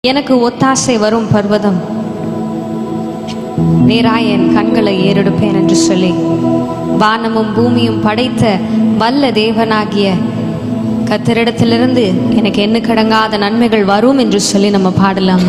எனக்கு ஒத்தாசை வரும் பர்வதம் நேராய் என் கண்களை ஏறெடுப்பேன் என்று சொல்லி வானமும் பூமியும் படைத்த வல்ல தேவனாகிய கர்த்தரிடத்திலிருந்து எனக்கு எண்ணுக்கடங்காத நன்மைகள் வரும் என்று சொல்லி நம்ம பாடலாம்.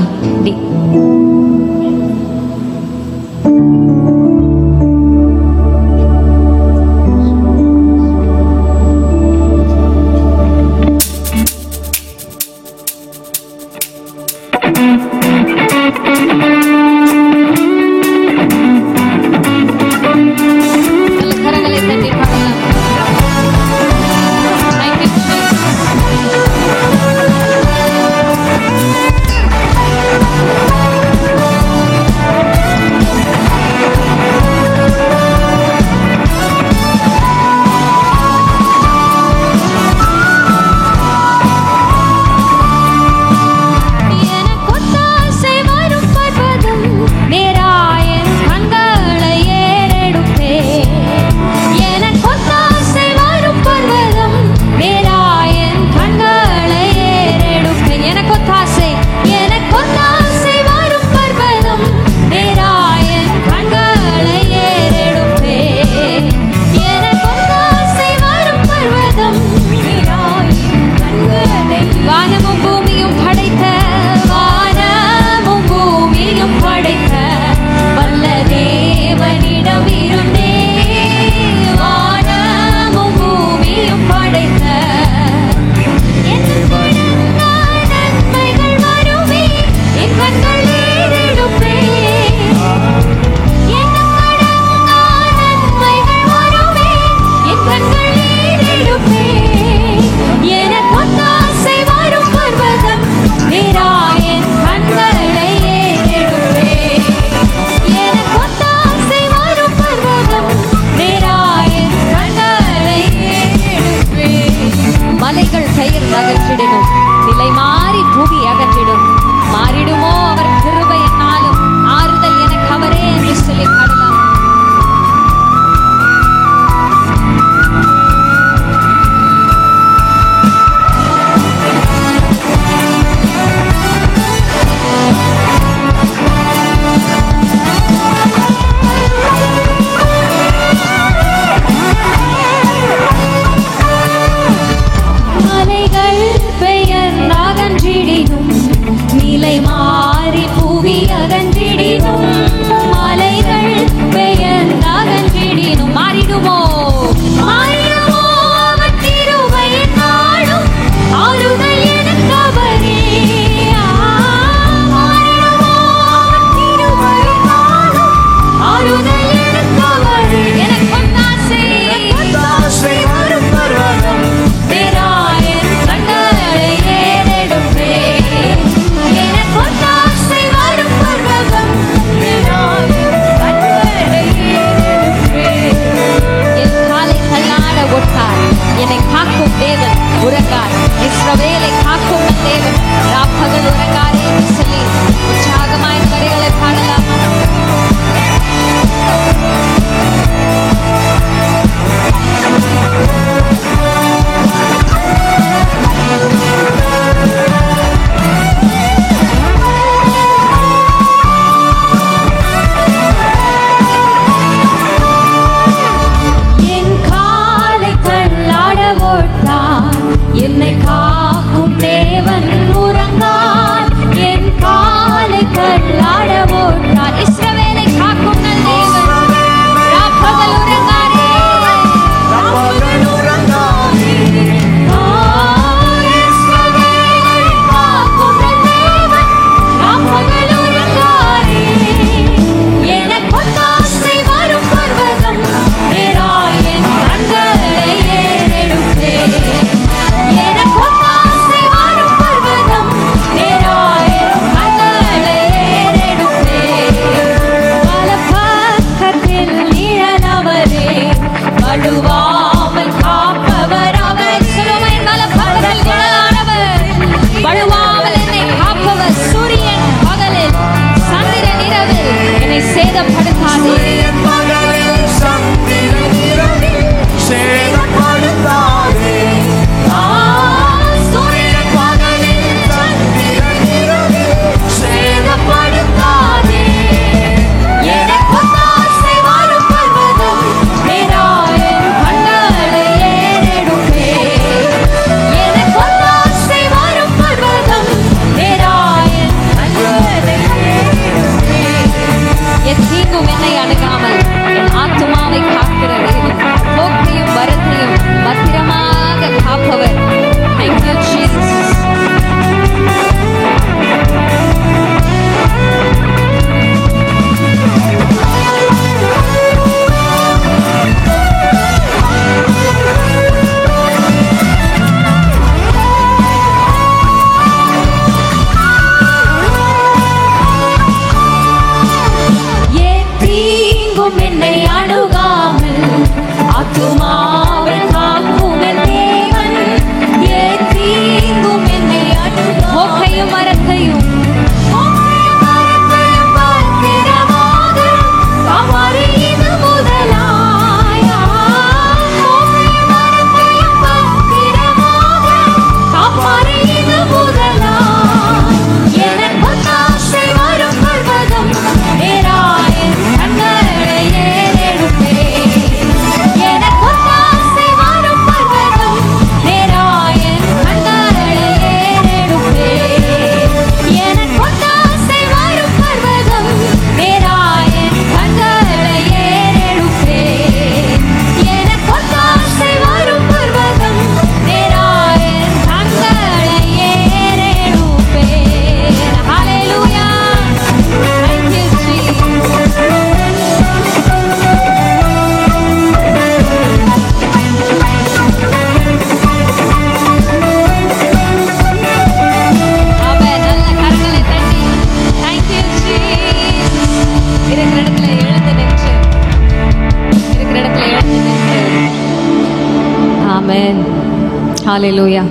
ஹalleluya.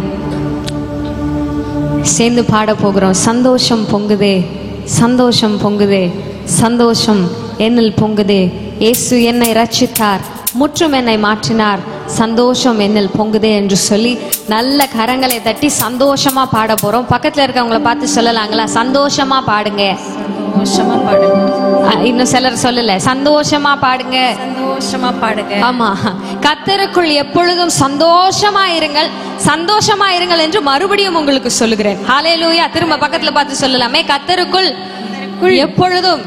சேர்ந்து பாட போகிறோம். சந்தோஷம் பொங்குதே, சந்தோஷம் பொங்குதே, சந்தோஷம் என்னில் பொங்குதே. இயேசு என்னை ரட்சித்தார், முற்றும் என்னை மாற்றினார், சந்தோஷம் என்னில் பொங்குதே என்று சொல்லி நல்ல கரங்களை தட்டி சந்தோஷமா பாட போறோம். பக்கத்துல இருக்கவங்கள பார்த்து சொல்லலாங்களா, சந்தோஷமா பாடுங்க, சந்தோஷமா பாடுங்க. இன்னும் சிலர் சொல்லல, சந்தோஷமா பாடுங்க, சந்தோஷமா பாடுங்க. ஆமா, கர்த்தருக்குள் எப்பொழுதும் சந்தோஷமா இருங்கள், சந்தோஷமா இருங்கள் என்று மறுபடியும் உங்களுக்கு சொல்லுகிறேன். ஹalleluya. திரும்ப பக்கத்துல பார்த்து சொல்லலாமே, கர்த்தருக்குள் எப்பொழுதும்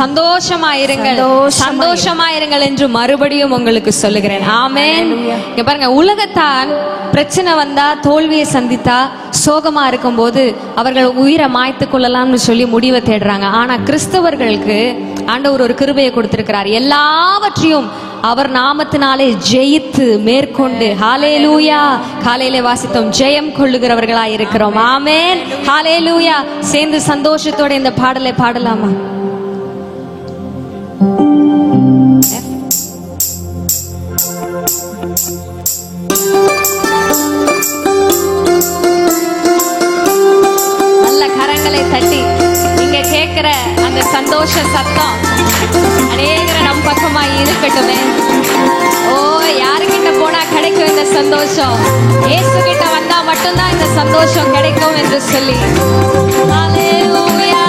சந்தோஷமா இருங்கள், சந்தோஷமா இருங்கள் என்று மறுபடியும் உங்களுக்கு சொல்லுகிறேன். ஆமென். இங்க பாருங்க, உலகத்தான் பிரச்சனை வந்தா, தோல்வியை சந்தித்தா, சோகமா இருக்கும் போது அவர்கள் உயிரை மாய்த்து கொள்ளலாம்னு சொல்லி முடிவை தேடுறாங்க. ஆனா கிறிஸ்தவர்களுக்கு ஆண்டவர் ஒரு கிருபையை கொடுத்திருக்கிறார். எல்லாவற்றையும் அவர் நாமத்தினாலே ஜெயித்து மேற்கொண்டு, ஹalleluya, காலையிலே வாசித்தோம், ஜெயம் கொள்ளுகிறவர்களாய் இருக்கிறோம். ஆமென், ஹalleluya. சேர்ந்து சந்தோஷத்தோட இந்த பாடலை பாடலாமா? நல்ல கரங்களை தட்டி நீங்க கேட்கிற அந்த சந்தோஷ சத்தம் அநேகரை நம் பக்கமா இருக்கட்டுமே. ஓ, யாருக்கிட்ட போனா கிடைக்கும் இந்த சந்தோஷம்? இயேசு கிட்ட வந்தா மட்டும்தான் இந்த சந்தோஷம் கிடைக்கும் என்று சொல்லி ஹalleluya.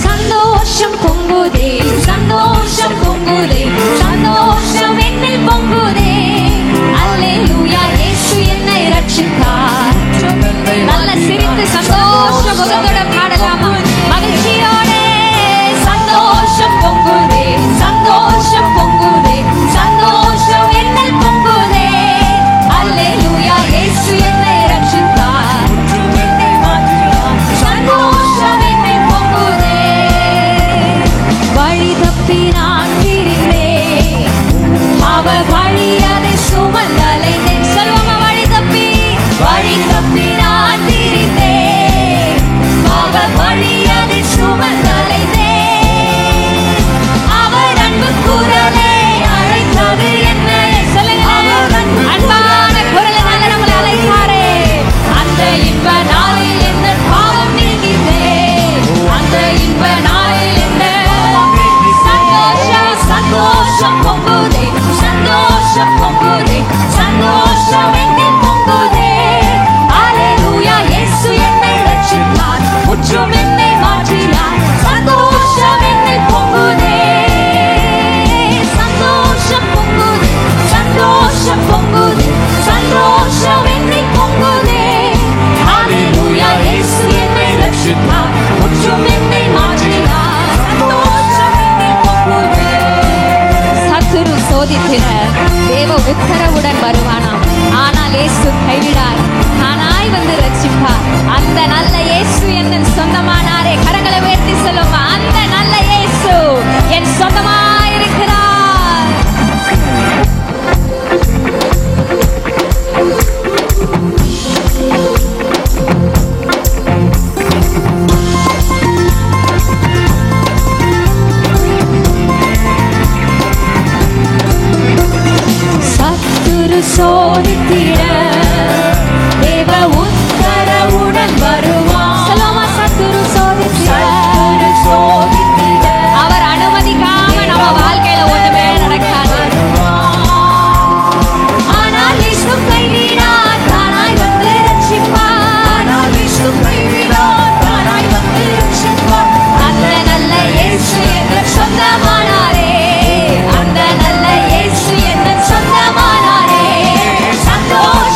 சந்தோஷம் பொங்குதே, சந்தோஷம் பொங்குதே, சந்தோஷம் என்னில் பொங்குதே. அல்லேலூயா, இயேசு என்னை ரட்சித்தார். நல்ல சிரித்து சந்தோஷ முகத்தோட பாடலாமா? மகிழ்ச்சியோட சந்தோஷம் பொங்குதே, சந்தோஷம் பொங்குதே, சந்தோஷம் என்னில் பொங்குதே. அல்லேலூயா, இயேசு என்னை ரட்சித்தார். சந்தோஷம் என்னில் பொங்குதே. வழி தப்பி நான் திரிந்தேன், அவர் வழி அதை சுமந்தலைந்தேன். சொல்லுவாமா, வழி தப்பி நான் திரிந்தேன், அவர் வழி அதை சுமந்தலைந்தேன். அவர் அன்பு குரலே அழைத்தது என்னை. சொல்லுங்க, அன்பான குரலினால நம்மளை அழைத்தாரே. அந்த இன்ப நாளில் எந்த பாவம் நீங்கிதே, அந்த இன்ப நாளில் எந்த சந்தோஷம், சந்தோஷம் பொங்குதே, சந்தோஷம் பொங்குதே, சந்தோஷம் என்னில் பொங்குதே. அல்லேலூயா, இயேசு என்னை ரட்சித்தார், முற்றும் என்னை மாற்றினார். சந்தோஷம் என்னில் பொங்குதே, சந்தோஷம் பொங்குதே, சந்தோஷம் பொங்குதே, சந்தோஷம் என்னில் பொங்குதே. அல்லேலூயா, இயேசு என்னை ரட்சித்தார், முற்றும் என்னை மாற்றினார். சந்தோஷம் என்னில் பொங்குதே. சத்துரு சோதித்திட தேவ உத்தரவுடன் வருவானாம், ஆனால் இயேசு கைவிடார், தானாய் வந்து ரட்சிப்பார். அந்த நல்ல இயேசு என் சொந்தமானாரே. கரங்களை உயர்த்தி சொல்லுமா, அந்த நல்ல இயேசு என் சொந்தமாயிருக்கிறார். சத்துரு சோதித்திட தேவ உத்தரவுடன் வருவான். சொல்லுமா, சத்துரு சோதித்திட அவர் அனுமதிக்காம நம்ம வாழ்க்கையில ஒண்ணுமே நடக்காது. ஆனால் இயேசு கைவிடார், தானாய் வந்து ரட்சிப்பார். அந்த நல்ல இயேசு என்ற சொந்தமானாரே, அந்த நல்ல இயேசு என்ற சொந்தமானாரே. சந்தோஷம்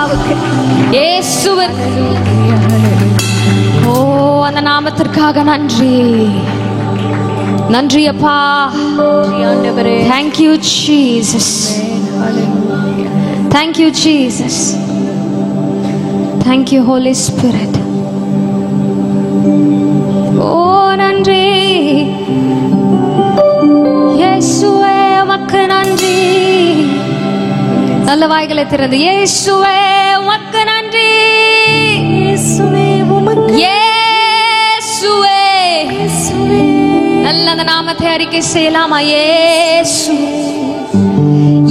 ராஜாவுக்கு, இயேசுவுக்கு. ஓ, அந்த நாமத்திற்காக நன்றி. நன்றி அப்பா. Thank you Jesus. Thank you Jesus. Thank you Holy Spirit. ஓ நன்றி இயேசுவே, உமக்கு நன்றி. நல்ல வாய்களை திறந்து இயேசுவே உமக்கு நன்றி. இயேசுவே உமக்கு, இயேசுவே நல்ல அந்த நாமத்தை அறிக்கை செய்யலாமா? இயேசு,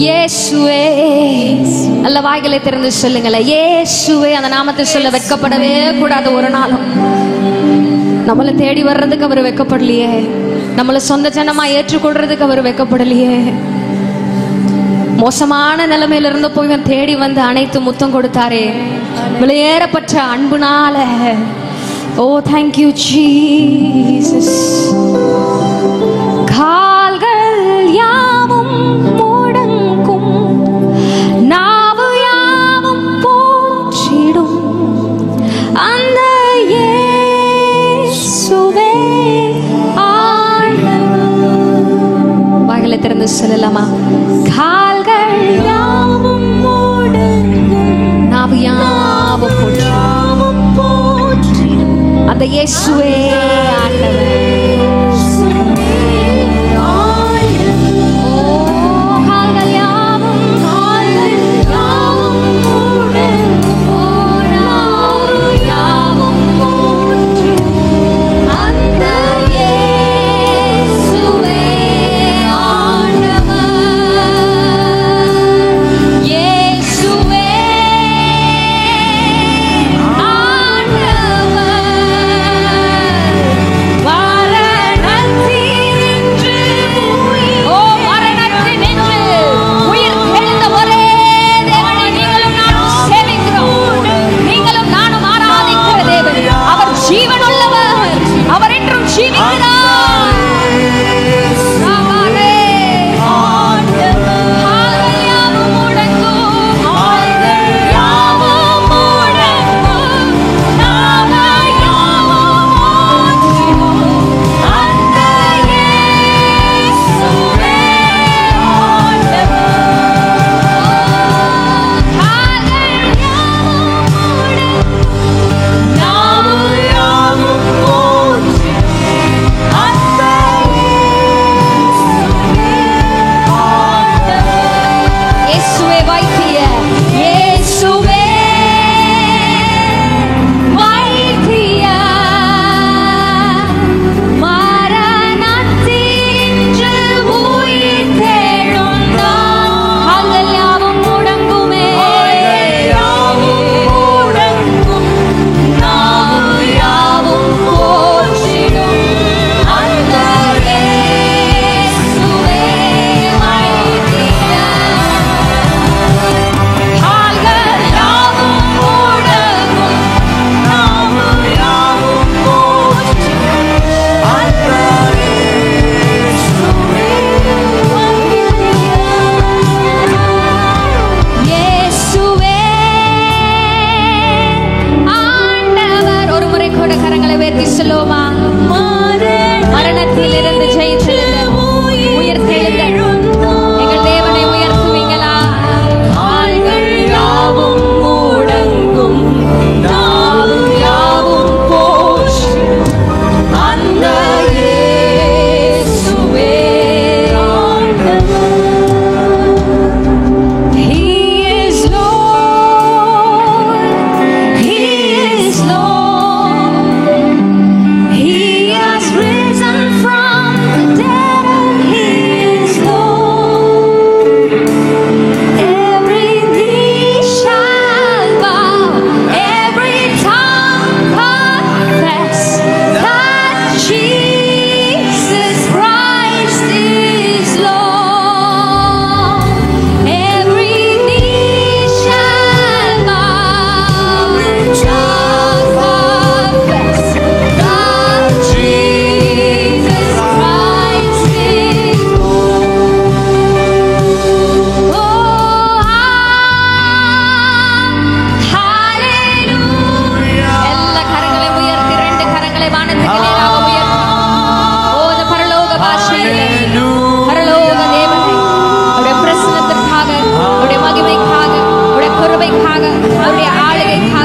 இயேசுவே. நல்ல வாய்களை திறந்து சொல்லுங்களேன் இயேசுவே. அந்த நாமத்தை சொல்ல வெட்கப்படவே கூடாது. ஒரு நாளும் நம்மளை தேடி வர்றதுக்கு அவர் வெட்கப்படலையே. நம்மளை சொந்த ஜனமா ஏற்றுக்கொள்றதுக்கு அவர் வெட்கப்படலையே. மோசமான நிலைமையில இருந்து போய் தேடி வந்து அனைத்து முத்தம் கொடுத்தாரே, விலையேறப்பட்ட அன்புனால. Oh thank you Jesus. கால்கள் யாவும் முடங்கும், நாவு யாவும் போற்றிடும் அந்த இயேசுவே ஆண்டவர். வாய்களை திறந்து சொல்லலாமா? கால்கள் யாவும் முடங்கும், நாவு யாவும் போற்றிடும் அந்த இயேசுவே ஆண்டவர். He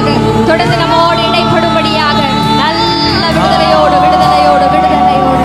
இடைப்படும்படியாக, தொடர்ந்து நம்மோடு இடைப்படும்படியாக, நல்ல விடுதலையோடு விடுதலையோடு விடுதலையோடு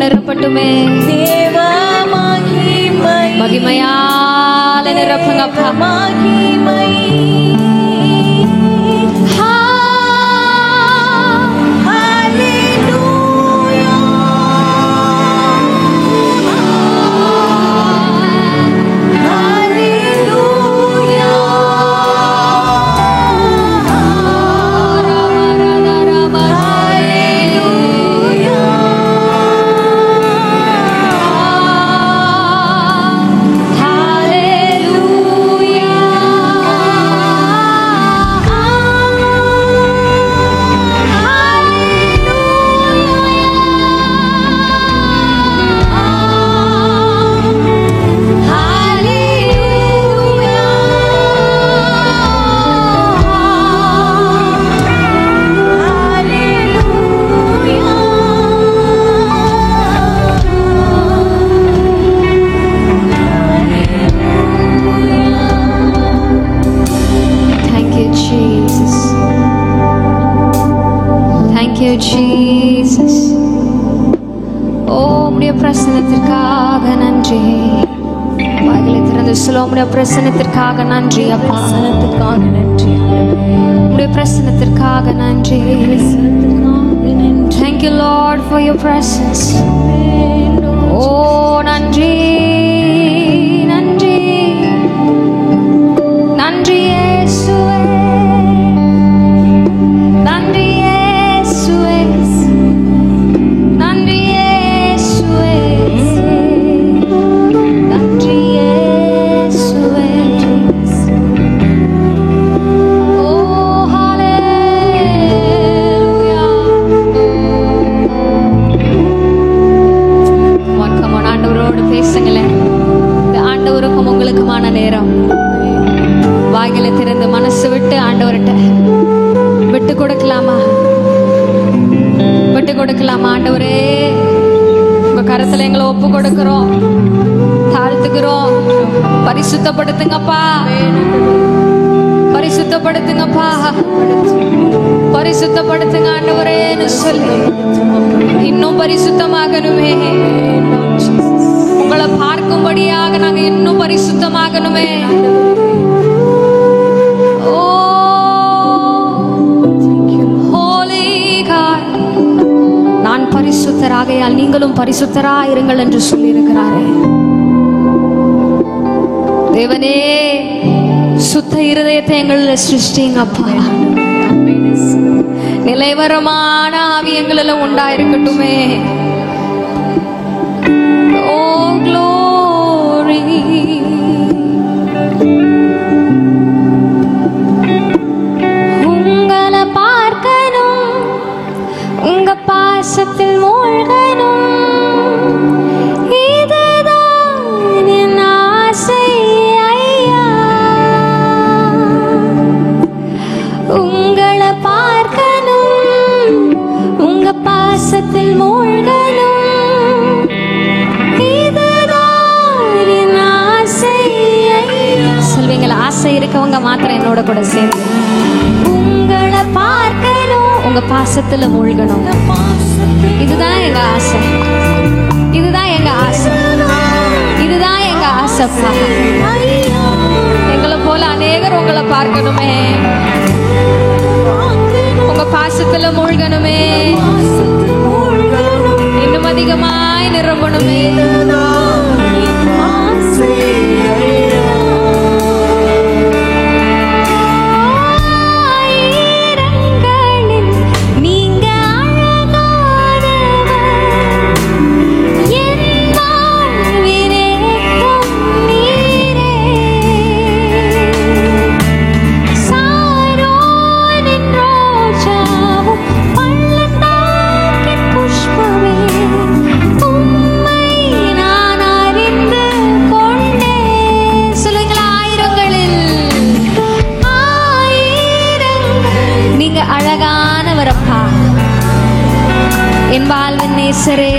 நிரப்பட்டுமே. மகிமையால நிரப்புங்கப்பா. மகிமை ஜீசஸ். ஓ உம்முடைய பிரசன்னத்திற்காக நன்றி. வாய்களை திறந்து சொல்ல, உம்முடைய பிரசன்னத்திற்காக நன்றி அப்பா. நன்றி, உம்முடைய பிரசன்னத்திற்காக நன்றி. Thank you Lord for your presence. ஓ நன்றி நன்றி நன்றி இயேசுவே, நன்றி நேரம். வாய்களை திறந்து மனசு விட்டு ஆண்டவர்கிட்ட விட்டு கொடுக்கலாமா? விட்டு கொடுக்கலாமா? ஆண்டவரே, உங்க கரத்துல எங்களை ஒப்பு கொடுக்கிறோம், தாழ்த்துக்கிறோம். பரிசுத்தப்படுத்துங்கப்பா, பரிசுத்தப்படுத்துங்கப்பா, பரிசுத்தப்படுத்துங்க ஆண்டவரேன்னு சொல்லி இன்னும் பரிசுத்தமாகணுமே. உங்களை பார்க்கும்படியாக நாங்க இன்னும் பரிசுத்தமாகணுமே. ஓ ஹோலி காட், நான் பரிசுத்தராகையால் நீங்களும் பரிசுத்தராயிருங்கள் என்று சொல்லி இருக்கிறாரே. தேவனே, சுத்த இருதயத்தை எங்களில் சிருஷ்டிங்கப்பா. நிலைவரமான ஆவி எங்களில் உண்டாயிருக்கட்டுமே. உங்களை பார்க்கணும், உங்க பாசத்தில் மூழ்கணும், இதுதான் என் ஆசை ஐயா. உங்களை பார்க்கணும், உங்க பாசத்தில் மூழ்க சொல்லுங்க மாத்திரம் என்னோட கூட சேர்ந்து. உங்களை பார்க்கணும், உங்க பாசத்துல மூழ்கணும். இதுதான் எங்க ஆசை, இதுதான் எங்க ஆசை, இதுதான் எங்க ஆசைப்பா. எங்களை போல அநேகர் உங்களை பார்க்கணுமே, உங்க பாசத்துல மூழ்கணுமே, இன்னும் அதிகமாய் நிரம்பணுமே. அழகானவரப்பா, என் வாழ்வின் நேசரே,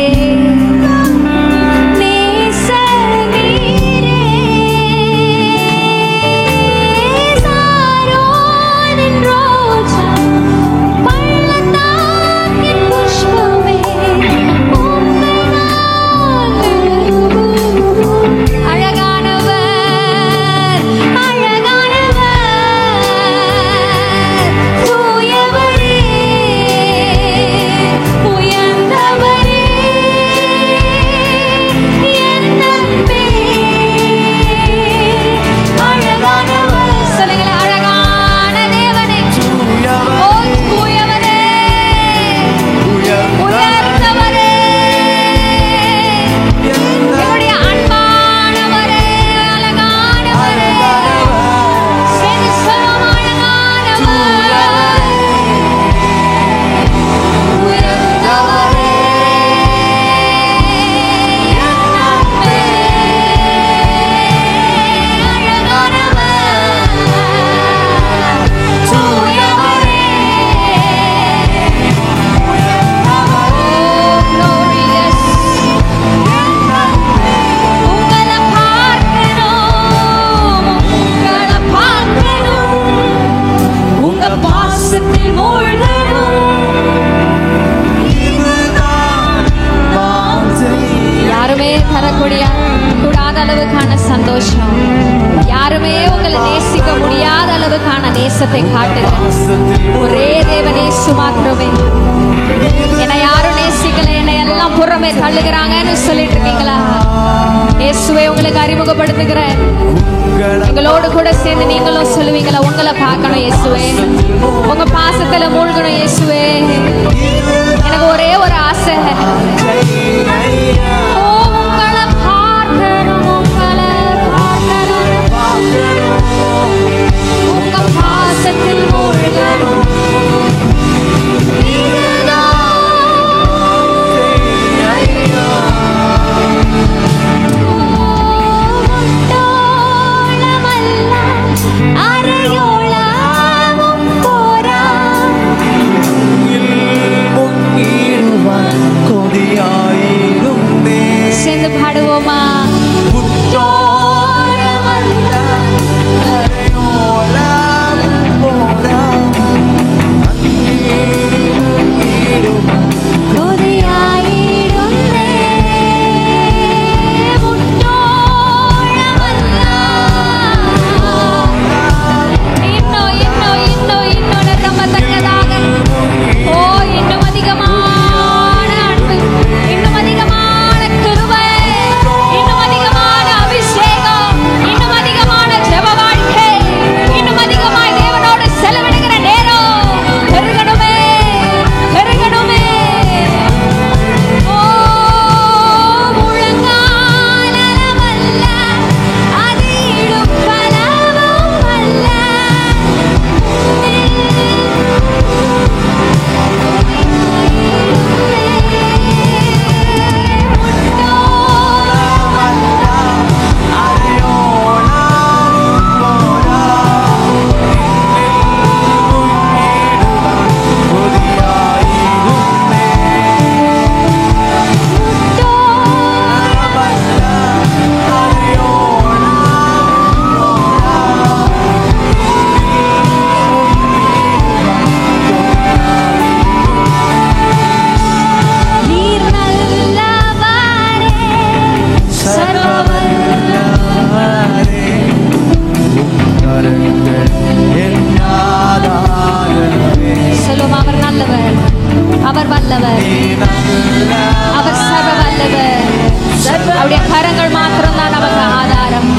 கூடாத அளவுக்கான சந்தோஷம், யாருமே உங்களை நேசிக்க முடியாத அளவுக்கான நேசத்தை காட்டுங்க. ஒரே தேவனே சுமாத்திரமே. என்னை யாரும் நேசிக்கல, என்னை எல்லாம் புறமே தள்ளுகிறாங்கன்னு சொல்லிட்டு இருக்கீங்களா? இயேசுவை உங்களுக்கு அறிமுகப்படுத்துகிறேன். எங்களோடு கூட சேர்ந்து நீங்களும் சொல்லுவீங்களா? உங்களை பார்க்கணும் இயேசுவே, உங்க பாசத்துல மூழ்கணும் இயேசுவே. எனக்கு ஒரே ஒரு ஆசை, உங்க பாசத்தில் மூழ்கணும். கொதியாயிரும் அவருடைய கரங்கள் மாத்திரம்தான் நமக்கு ஆதாரம்.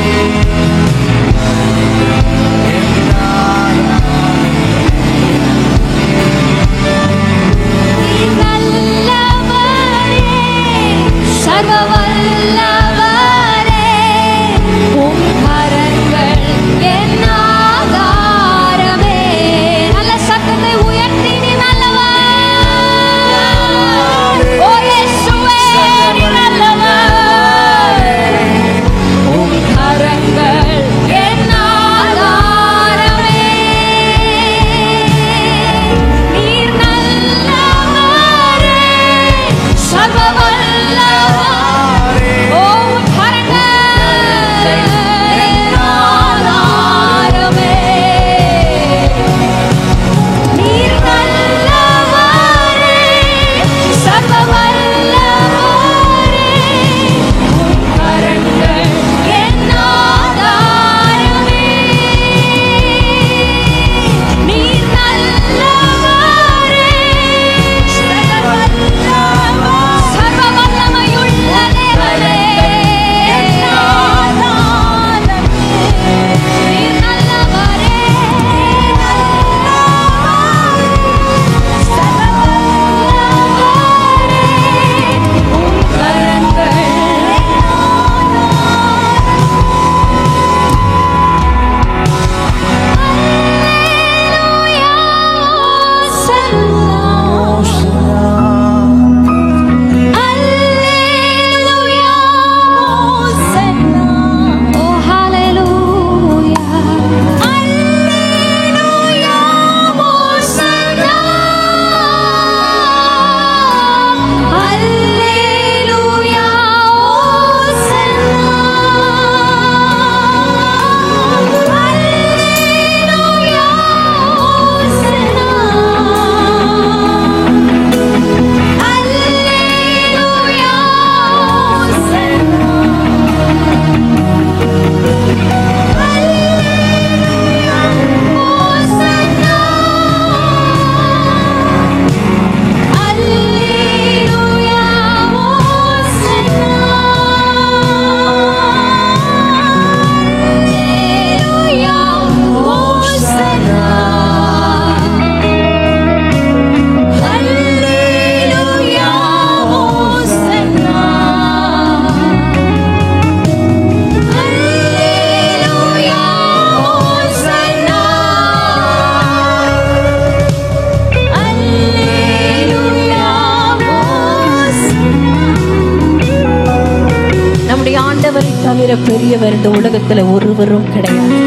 தவிர பெரியவர் இந்த உலகத்துல ஒருவரும் கிடையாது.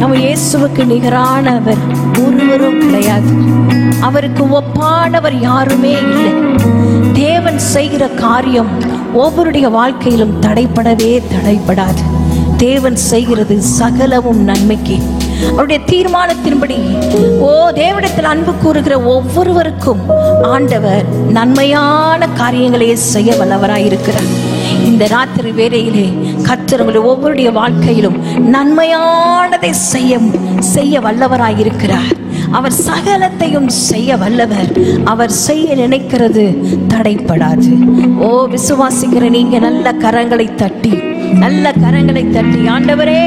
நம்ம இயேசுவுக்கு நிகரானவர் ஒருவரும் கிடையாது. அவருக்கு ஒப்பானவர் யாருமே இல்லை. தேவன் செய்கிற காரியம் ஒவ்வொருடைய வாழ்க்கையிலும் தடைப்படாது. தேவன் செய்கிறது சகலமும் நன்மைக்கு. அவருடைய தீர்மானத்தின்படி தேவனிடத்தில் அன்பு கூறுகிற ஒவ்வொருவருக்கும் ஆண்டவர் நன்மையான காரியங்களையே செய்ய வல்லவராயிருக்கிறார். இந்த ராத்திரி வேளையிலே கர்த்தர் ஒவ்வொருடைய வாழ்க்கையிலும் நன்மையானதை செய்ய வல்லவராயிருக்கிறார். அவர் சகலத்தையும் செய்ய வல்லவர். அவர் செய்ய நினைக்கிறது தடைப்படாது. விசுவாசிக்கிற நீங்க நல்ல கரங்களை தட்டி ஆண்டவரே,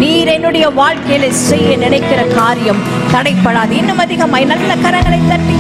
நீர் என்னுடைய வாழ்க்கையில செய்ய நினைக்கிற காரியம் தடைப்படாது. இன்னும் அதிகமாய் நல்ல கரங்களை தட்டி